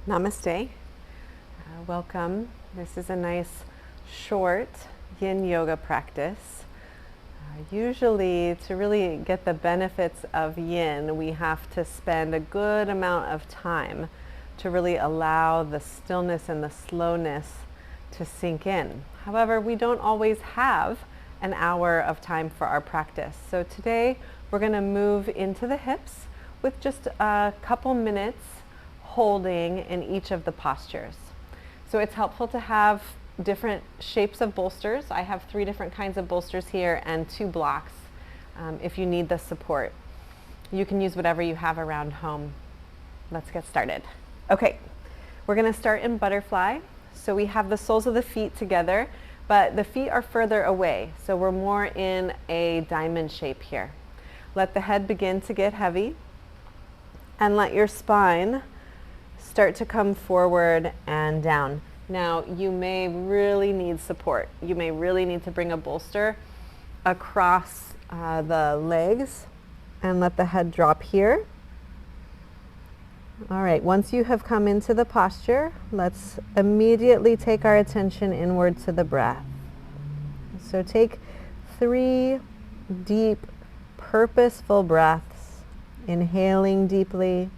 Namaste. Welcome. This is a nice short yin yoga practice. Usually, to really get the benefits of yin, we have to spend a good amount of time to really allow the stillness and the slowness to sink in. However, we don't always have an hour of time for our practice. So today we're going to move into the hips with just a couple minutes holding in each of the postures. So it's helpful to have different shapes of bolsters. I have 3 different kinds of bolsters here and 2 blocks if you need the support. You can use whatever you have around home. Let's get started. Okay, we're going to start in butterfly. So we have the soles of the feet together, but the feet are further away. So we're more in a diamond shape here. Let the head begin to get heavy and let your spine start to come forward and down. Now, you may really need support. You may really need to bring a bolster across the legs and let the head drop here. All right, once you have come into the posture, let's immediately take our attention inward to the breath. So take 3 deep, purposeful breaths, inhaling deeply.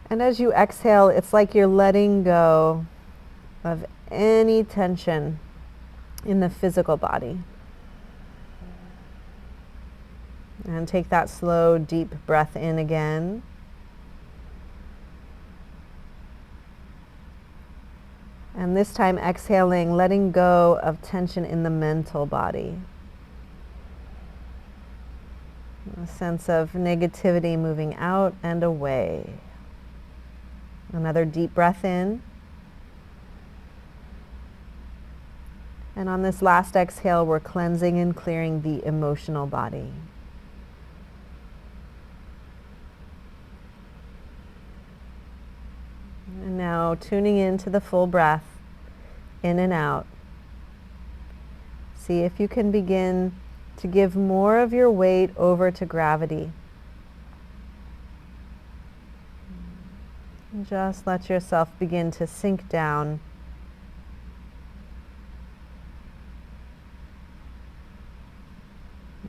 And as you exhale, it's like you're letting go of any tension in the physical body. And take that slow, deep breath in again. And this time exhaling, letting go of tension in the mental body. A sense of negativity moving out and away. Another deep breath in. And on this last exhale, we're cleansing and clearing the emotional body. And now tuning into the full breath, in and out. See if you can begin to give more of your weight over to gravity. Just let yourself begin to sink down.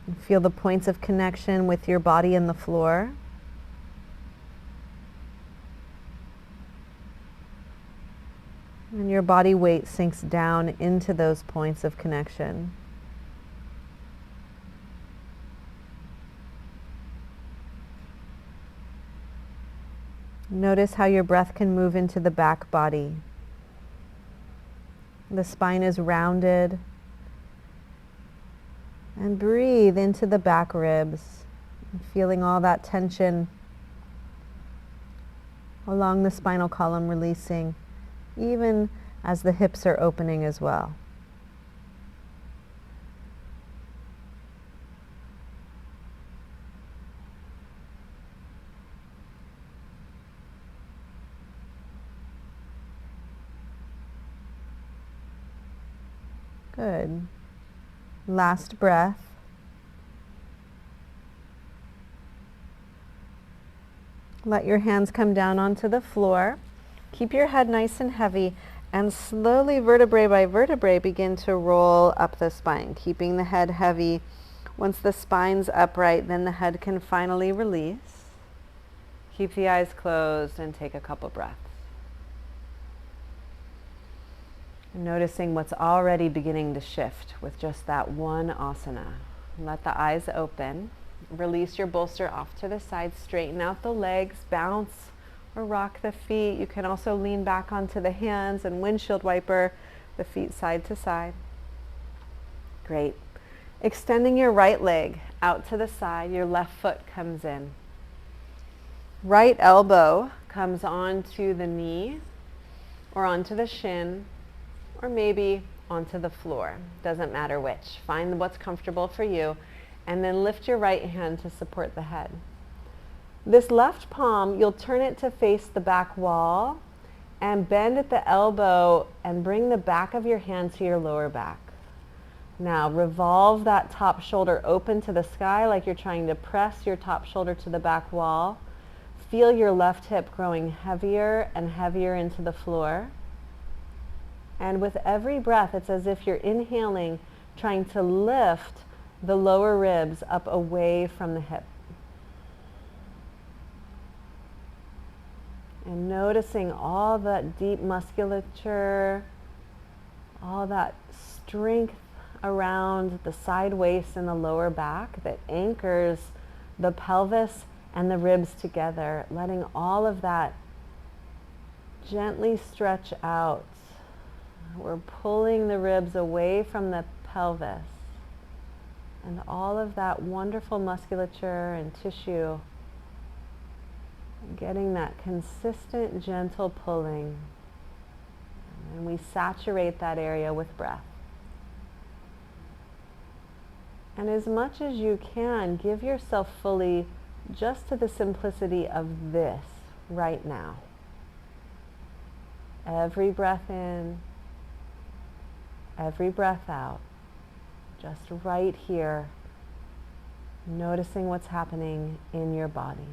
And feel the points of connection with your body and the floor. And your body weight sinks down into those points of connection. Notice how your breath can move into the back body. The spine is rounded. And breathe into the back ribs, feeling all that tension along the spinal column releasing, even as the hips are opening as well. Good. Last breath. Let your hands come down onto the floor. Keep your head nice and heavy and slowly, vertebrae by vertebrae, begin to roll up the spine, keeping the head heavy. Once the spine's upright, then the head can finally release. Keep the eyes closed and take a couple breaths. Noticing what's already beginning to shift with just that one asana. Let the eyes open. Release your bolster off to the side. Straighten out the legs. Bounce or rock the feet. You can also lean back onto the hands and windshield wiper the feet side to side. Great. Extending your right leg out to the side. Your left foot comes in. Right elbow comes onto the knee or onto the shin, or maybe onto the floor. Doesn't matter which. Find what's comfortable for you, and then lift your right hand to support the head. This left palm, you'll turn it to face the back wall and bend at the elbow and bring the back of your hand to your lower back. Now revolve that top shoulder open to the sky like you're trying to press your top shoulder to the back wall. feel your left hip growing heavier and heavier into the floor. And with every breath, it's as if you're inhaling, trying to lift the lower ribs up away from the hip. And noticing all that deep musculature, all that strength around the side waist and the lower back that anchors the pelvis and the ribs together, letting all of that gently stretch out. We're pulling the ribs away from the pelvis, and all of that wonderful musculature and tissue, getting that consistent, gentle pulling. And we saturate that area with breath. And as much as you can, give yourself fully just to the simplicity of this right now. Every breath in, every breath out, just right here, noticing what's happening in your body.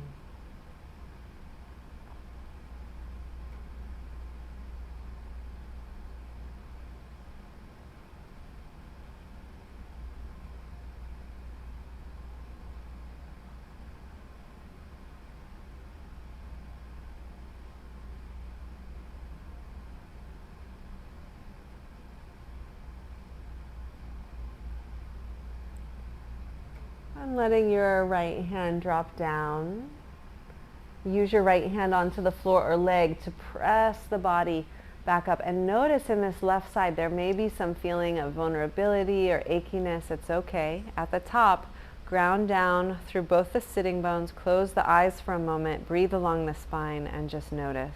And letting your right hand drop down. Use your right hand onto the floor or leg to press the body back up. And notice in this left side, there may be some feeling of vulnerability or achiness. It's okay. At the top, ground down through both the sitting bones. Close the eyes for a moment. Breathe along the spine and just notice.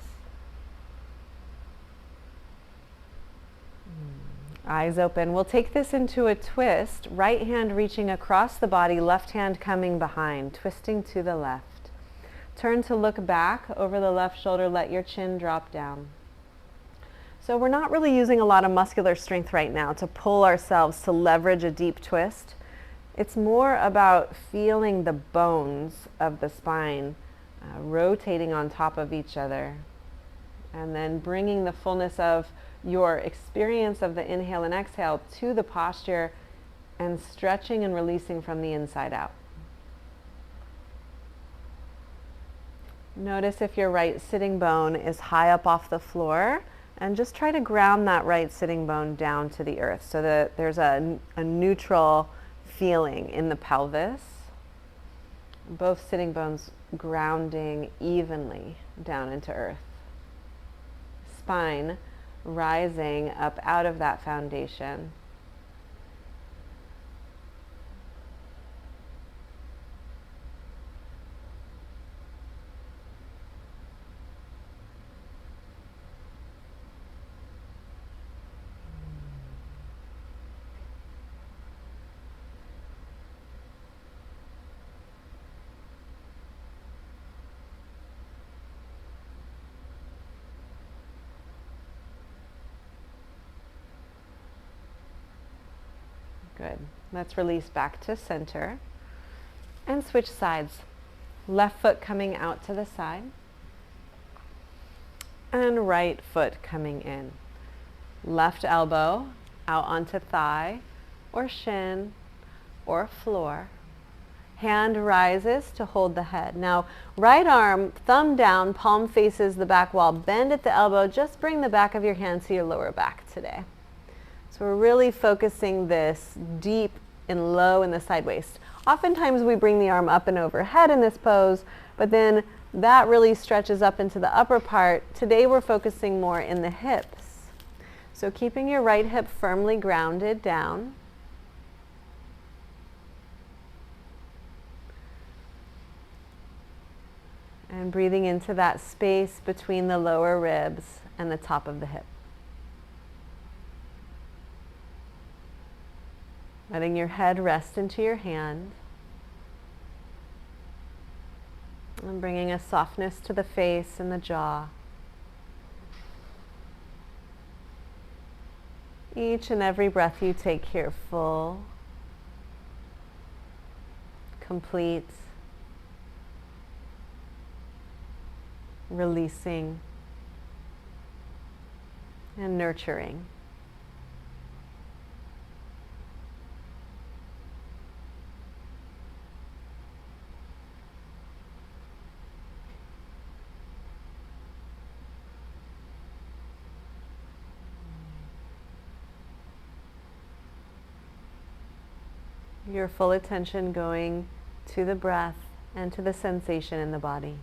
Eyes open. We'll take this into a twist. Right hand reaching across the body, left hand coming behind, twisting to the left. Turn to look back over the left shoulder. Let your chin drop down. So we're not really using a lot of muscular strength right now to pull ourselves to leverage a deep twist. It's more about feeling the bones of the spine rotating on top of each other, and then bringing the fullness of your experience of the inhale and exhale to the posture and stretching and releasing from the inside out. Notice if your right sitting bone is high up off the floor, and just try to ground that right sitting bone down to the earth so that there's a neutral feeling in the pelvis. Both sitting bones grounding evenly down into earth. Spine rising up out of that foundation. Good. Let's release back to center and switch sides. Left foot coming out to the side and right foot coming in. Left elbow out onto thigh or shin or floor. Hand rises to hold the head. Now, right arm, thumb down, palm faces the back wall. Bend at the elbow. Just bring the back of your hand to your lower back today. So we're really focusing this deep and low in the side waist. Oftentimes we bring the arm up and overhead in this pose, but then that really stretches up into the upper part. Today we're focusing more in the hips. So keeping your right hip firmly grounded down. And breathing into that space between the lower ribs and the top of the hip. Letting your head rest into your hand. And bringing a softness to the face and the jaw. Each and every breath you take here, full, complete, releasing, and nurturing. Your full attention going to the breath and to the sensation in the body.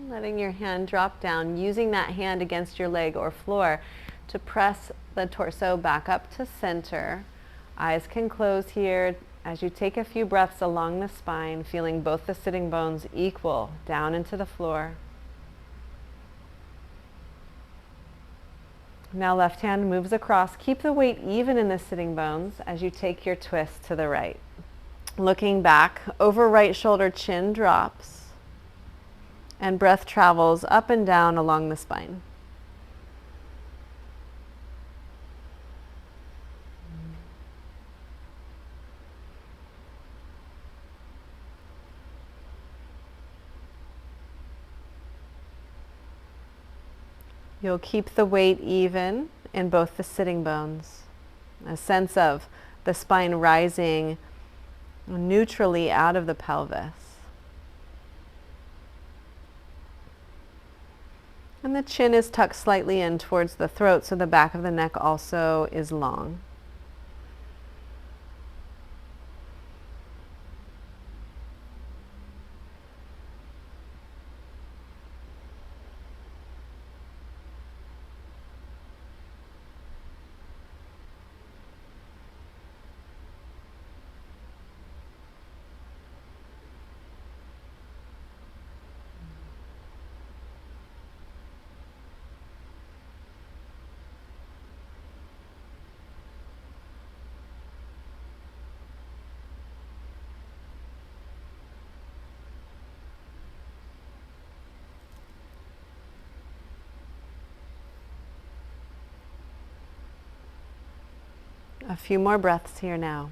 Letting your hand drop down, using that hand against your leg or floor to press the torso back up to center. Eyes can close here as you take a few breaths along the spine, feeling both the sitting bones equal down into the floor. Now left hand moves across. Keep the weight even in the sitting bones as you take your twist to the right. Looking back, over right shoulder, chin drops. And breath travels up and down along the spine. You'll keep the weight even in both the sitting bones. A sense of the spine rising neutrally out of the pelvis. And the chin is tucked slightly in towards the throat, so the back of the neck also is long. A few more breaths here now.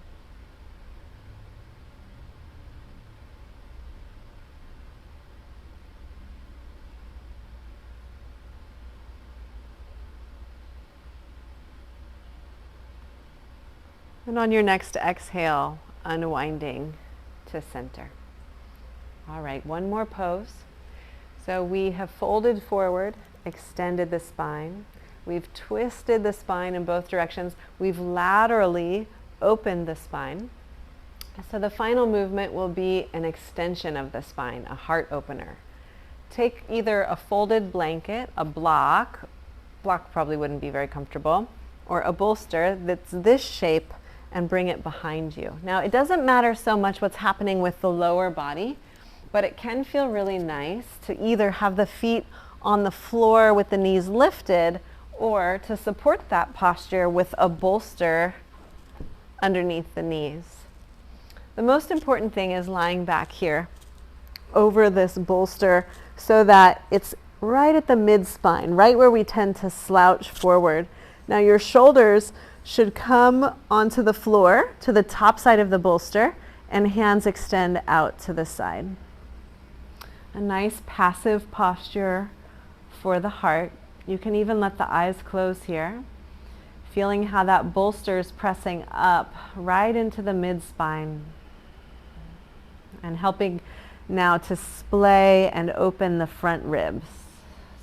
And on your next exhale, unwinding to center. All right, one more pose. So we have folded forward, extended the spine. We've twisted the spine in both directions. We've laterally opened the spine. So the final movement will be an extension of the spine, a heart opener. Take either a folded blanket, a block probably wouldn't be very comfortable, or a bolster that's this shape and bring it behind you. Now it doesn't matter so much what's happening with the lower body, but it can feel really nice to either have the feet on the floor with the knees lifted, or to support that posture with a bolster underneath the knees. The most important thing is lying back here over this bolster so that it's right at the mid-spine, right where we tend to slouch forward. Now your shoulders should come onto the floor to the top side of the bolster and hands extend out to the side. A nice passive posture for the heart. You can even let the eyes close here, feeling how that bolster is pressing up right into the mid-spine and helping now to splay and open the front ribs.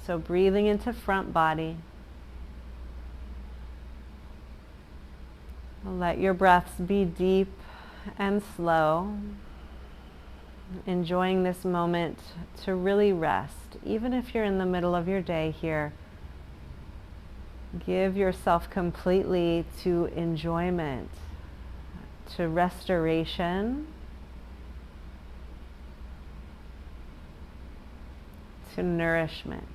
So breathing into front body. Let your breaths be deep and slow, enjoying this moment to really rest. Even if you're in the middle of your day here, give yourself completely to enjoyment, to restoration, to nourishment.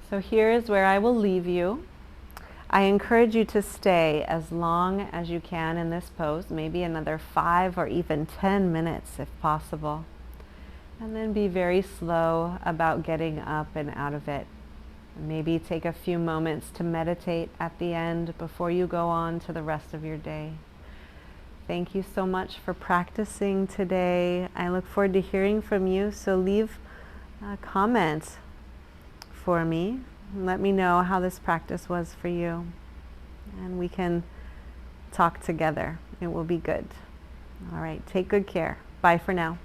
So here is where I will leave you. I encourage you to stay as long as you can in this pose, maybe another 5 or even 10 minutes if possible. And then be very slow about getting up and out of it. Maybe take a few moments to meditate at the end before you go on to the rest of your day. Thank you so much for practicing today. I look forward to hearing from you, so leave a comment for me. Let me know how this practice was for you, and we can talk together. It will be good. All right, take good care. Bye for now.